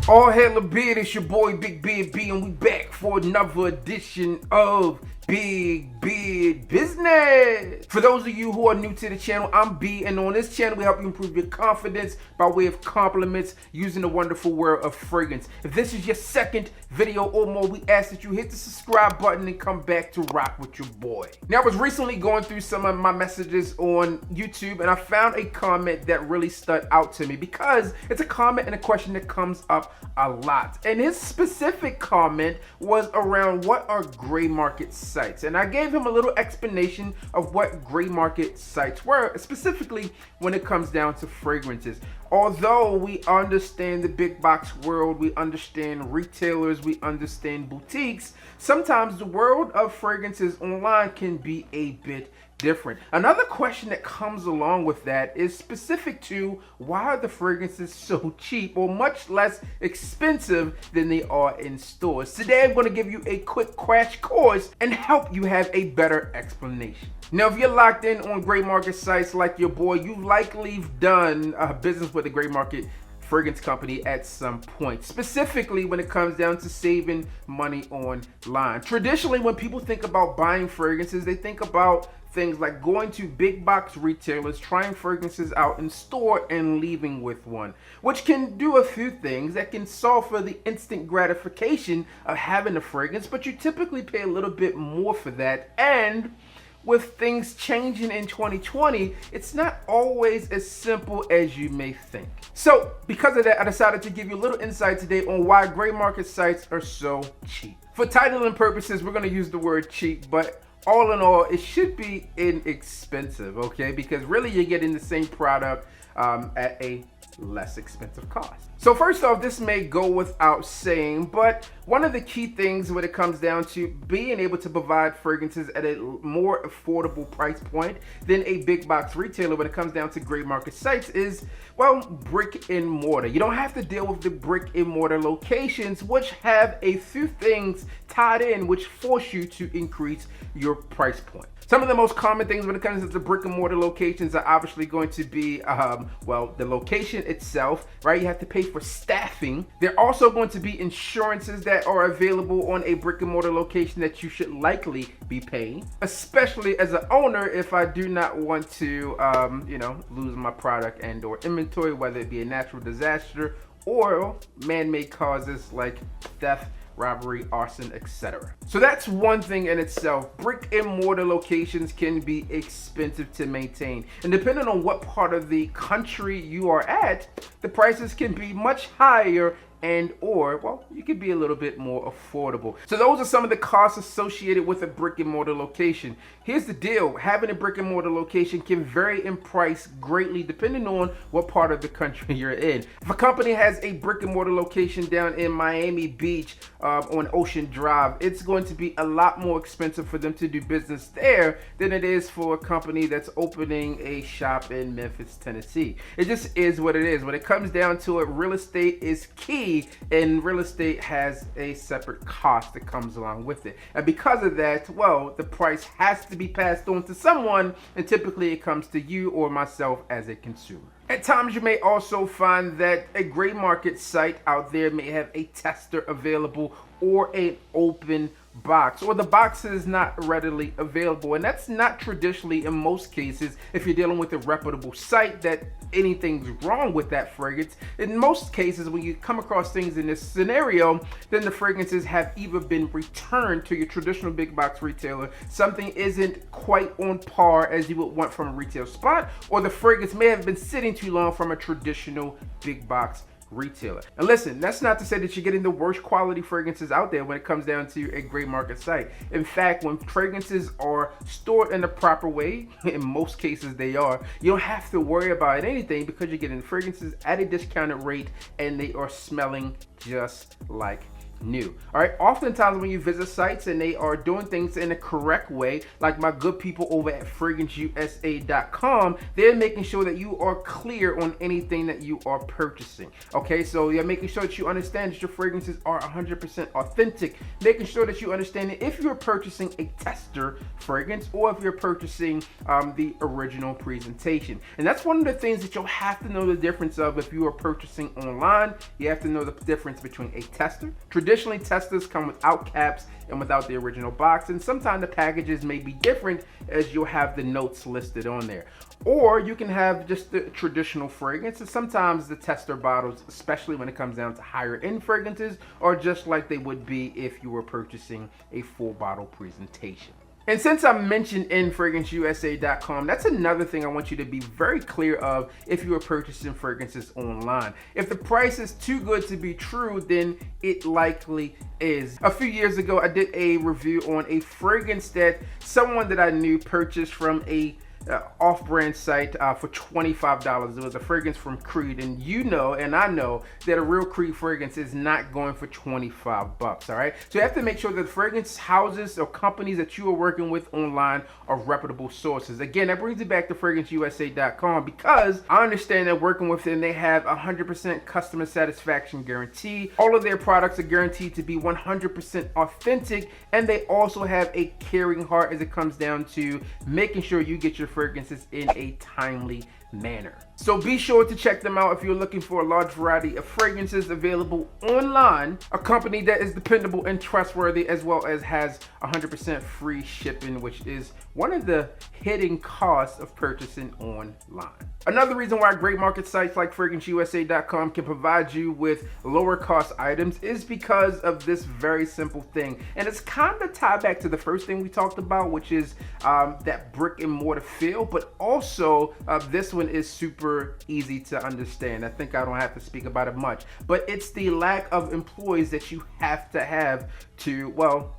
All hail a beard, it's your boy Big Beard B, and we back for another edition of Big Beard Business. For those of you who are new to the channel, I'm B, and on this channel we help you improve your confidence by way of compliments using the wonderful world of fragrance. If this is your second video or more, we ask that you hit the subscribe button and come back to rock with your boy. Now, I was recently going through some of my messages on YouTube, and I found a comment that really stood out to me because it's a comment and a question that comes up a lot. And his specific comment was around what are gray market sites, and I gave him a little explanation of what gray market sites were, specifically when it comes down to fragrances. Although we understand the big box world, we understand retailers, we understand boutiques, sometimes the world of fragrances online can be a bit different. Another question that comes along with that is specific to why are the fragrances so cheap or much less expensive than they are in stores. Today I'm going to give you a quick crash course and help you have a better explanation. Now, if you're locked in on gray market sites like your boy, you've likely done business with a gray market fragrance company at some point, specifically when it comes down to saving money online. Traditionally, when people think about buying fragrances, they think about things like going to big box retailers, trying fragrances out in store and leaving with one, which can do a few things that can solve for the instant gratification of having a fragrance, but you typically pay a little bit more for that. And with things changing in 2020, it's not always as simple as you may think. So because of that, I decided to give you a little insight today on why gray market sites are so cheap. For titling purposes, we're going to use the word cheap, but all in all, it should be inexpensive, okay? Because really you're getting the same product at a less expensive cost. So first off, this may go without saying, but one of the key things when it comes down to being able to provide fragrances at a more affordable price point than a big box retailer when it comes down to gray market sites is, well, brick and mortar. You don't have to deal with the brick and mortar locations, which have a few things tied in which force you to increase your price point. Some of the most common things when it comes to brick and mortar locations are obviously going to be, well, the location itself, right? You have to pay for staffing. There are also going to be insurances that are available on a brick and mortar location that you should likely be paying, especially as an owner if I do not want to, lose my product and or inventory, whether it be a natural disaster or man-made causes like theft, robbery, arson, etc. So that's one thing in itself. Brick and mortar locations can be expensive to maintain, and depending on what part of the country you are at, the prices can be much higher and or, well, you could be a little bit more affordable. So those are some of the costs associated with a brick and mortar location. Here's the deal. Having a brick and mortar location can vary in price greatly depending on what part of the country you're in. If a company has a brick and mortar location down in Miami Beach on Ocean Drive, it's going to be a lot more expensive for them to do business there than it is for a company that's opening a shop in Memphis, Tennessee. It just is what it is. When it comes down to it, real estate is key, and real estate has a separate cost that comes along with it. And because of that, well, the price has to be passed on to someone, and typically it comes to you or myself as a consumer. At times you may also find that a gray market site out there may have a tester available or an open box, or the box is not readily available, and that's not traditionally in most cases if you're dealing with a reputable site that anything's wrong with that fragrance. In most cases, when you come across things in this scenario, then the fragrances have either been returned to your traditional big box retailer, something isn't quite on par as you would want from a retail spot, or the fragrance may have been sitting too long from a traditional big box retailer. And listen, that's not to say that you're getting the worst quality fragrances out there when it comes down to a gray market site. In fact, when fragrances are stored in the proper way, in most cases they are, you don't have to worry about anything because you're getting fragrances at a discounted rate and they are smelling just like new. All right, oftentimes when you visit sites and they are doing things in a correct way, like my good people over at FRAGRANCEUSA.com, they're making sure that you are clear on anything that you are purchasing. Okay, so you're making sure that you understand that your fragrances are 100% authentic, making sure that you understand that if you're purchasing a tester fragrance or if you're purchasing the original presentation. And that's one of the things that you'll have to know the difference of if you are purchasing online. You have to know the difference between a tester. Traditionally, testers come without caps and without the original box, and sometimes the packages may be different as you'll have the notes listed on there. Or you can have just the traditional fragrance, and sometimes the tester bottles, especially when it comes down to higher end fragrances, are just like they would be if you were purchasing a full bottle presentation. And since I mentioned in FRAGRANCEUSA.com, that's another thing I want you to be very clear of if you are purchasing fragrances online. If the price is too good to be true, then it likely is. A few years ago, I did a review on a fragrance that someone that I knew purchased from a off-brand site for $25. It was a fragrance from Creed, and you know, and I know that a real Creed fragrance is not going for 25 bucks. All right, so you have to make sure that the fragrance houses or companies that you are working with online are reputable sources. Again, that brings it back to FRAGRANCEUSA.com, because I understand that working with them, they have 100% customer satisfaction guarantee. All of their products are guaranteed to be 100% authentic, and they also have a caring heart as it comes down to making sure you get your fragrances in a timely manner. So be sure to check them out if you're looking for a large variety of fragrances available online, a company that is dependable and trustworthy, as well as has 100% free shipping, which is one of the hidden costs of purchasing online. Another reason why great market sites like FRAGRANCEUSA.com can provide you with lower cost items is because of this very simple thing. And it's kind of tied back to the first thing we talked about, which is that brick and mortar feel, but also this one is super easy to understand. I think I don't have to speak about it much, but it's the lack of employees that you have to, well,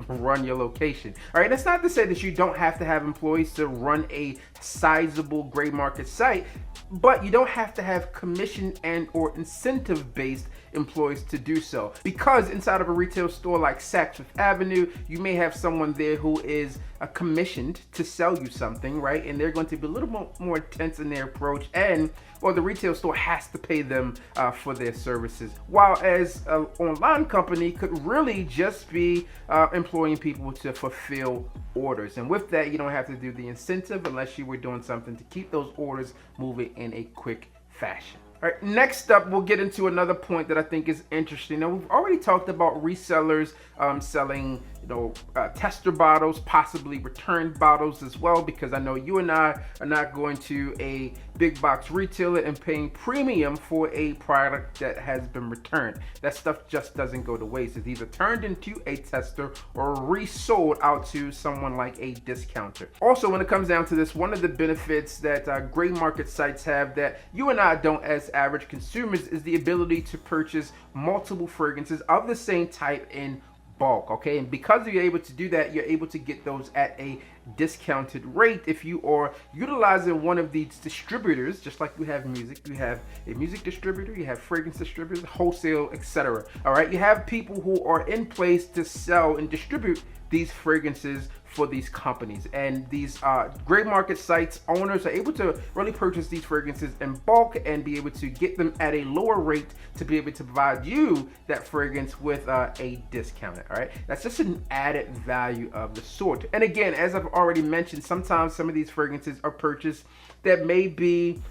run your location. All right, that's not to say that you don't have to have employees to run a sizable gray market site, but you don't have to have commission and or incentive based employees to do so, because inside of a retail store like Saks Fifth Avenue, you may have someone there who is commissioned to sell you something, right? And they're going to be a little more intense in their approach, and well, the retail store has to pay them for their services, while as an online company could really just be employing people to fulfill orders. And with that, you don't have to do the incentive unless you were doing something to keep those orders moving in a quick fashion. All right, next up, we'll get into another point that I think is interesting. Now, we've already talked about resellers selling, tester bottles, possibly returned bottles as well, because I know you and I are not going to a big box retailer and paying premium for a product that has been returned. That stuff just doesn't go to waste. It's either turned into a tester or resold out to someone like a discounter. Also, when it comes down to this, one of the benefits that gray market sites have that you and I don't as average consumers is the ability to purchase multiple fragrances of the same type in bulk. Okay, and because you're able to do that, you're able to get those at a discounted rate if you are utilizing one of these distributors. Just like you have music, you have a music distributor, you have fragrance distributors, wholesale, etc. All right, you have people who are in place to sell and distribute these fragrances for these companies, and these gray market sites owners are able to really purchase these fragrances in bulk and be able to get them at a lower rate to be able to provide you that fragrance with a discount. All right, that's just an added value of the sort. And again, as I've already mentioned, sometimes some of these fragrances are purchased that maybe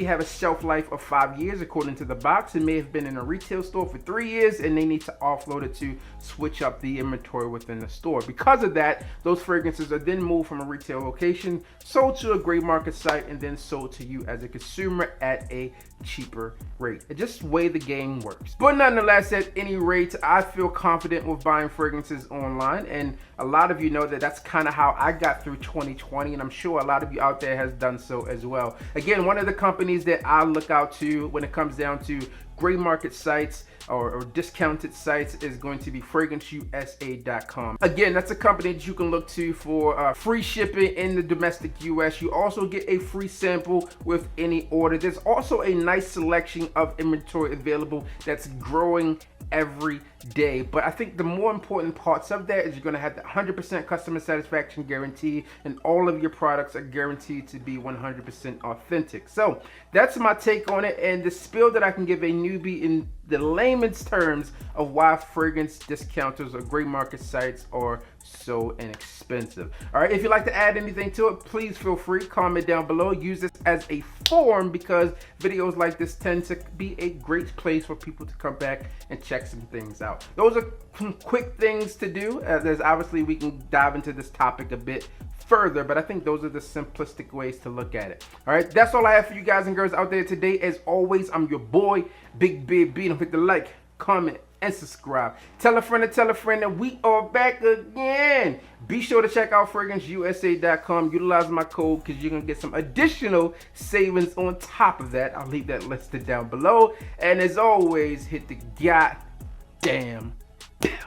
have a shelf life of 5 years according to the box. It may have been in a retail store for 3 years and they need to offload it to switch up the inventory within the store. Because of that, those fragrances are then moved from a retail location, sold to a gray market site, and then sold to you as a consumer at a cheaper rate. It's just the way the game works. But nonetheless, at any rate, I feel confident with buying fragrances online, and a lot of you know that that's kind of how I got through 2020, and I'm sure a lot of you out there has done so as well. Again, one of the companies that I look out to when it comes down to gray market sites or discounted sites is going to be FRAGRANCEUSA.com. Again, that's a company that you can look to for free shipping in the domestic US. You also get a free sample with any order. There's also a nice selection of inventory available that's growing every day. But I think the more important parts of that is you're going to have the 100% customer satisfaction guarantee, and all of your products are guaranteed to be 100% authentic. So that's my take on it, and the spiel that I can give a newbie in the layman's terms of why fragrance discounters or gray market sites are so inexpensive. All right, if you'd like to add anything to it, please feel free, comment down below. Use this as a forum because videos like this tend to be a great place for people to come back and check some things out. Those are some quick things to do. There's obviously we can dive into this topic a bit further, but I think those are the simplistic ways to look at it. All right, that's all I have for you guys and girls out there today. As always, I'm your boy, Big Beard B. Don't forget to like, comment, and subscribe. Tell a friend that we are back again. Be sure to check out FRAGRANCEUSA.com. Utilize my code because you're going to get some additional savings on top of that. I'll leave that listed down below. And as always, hit the goddamn bell.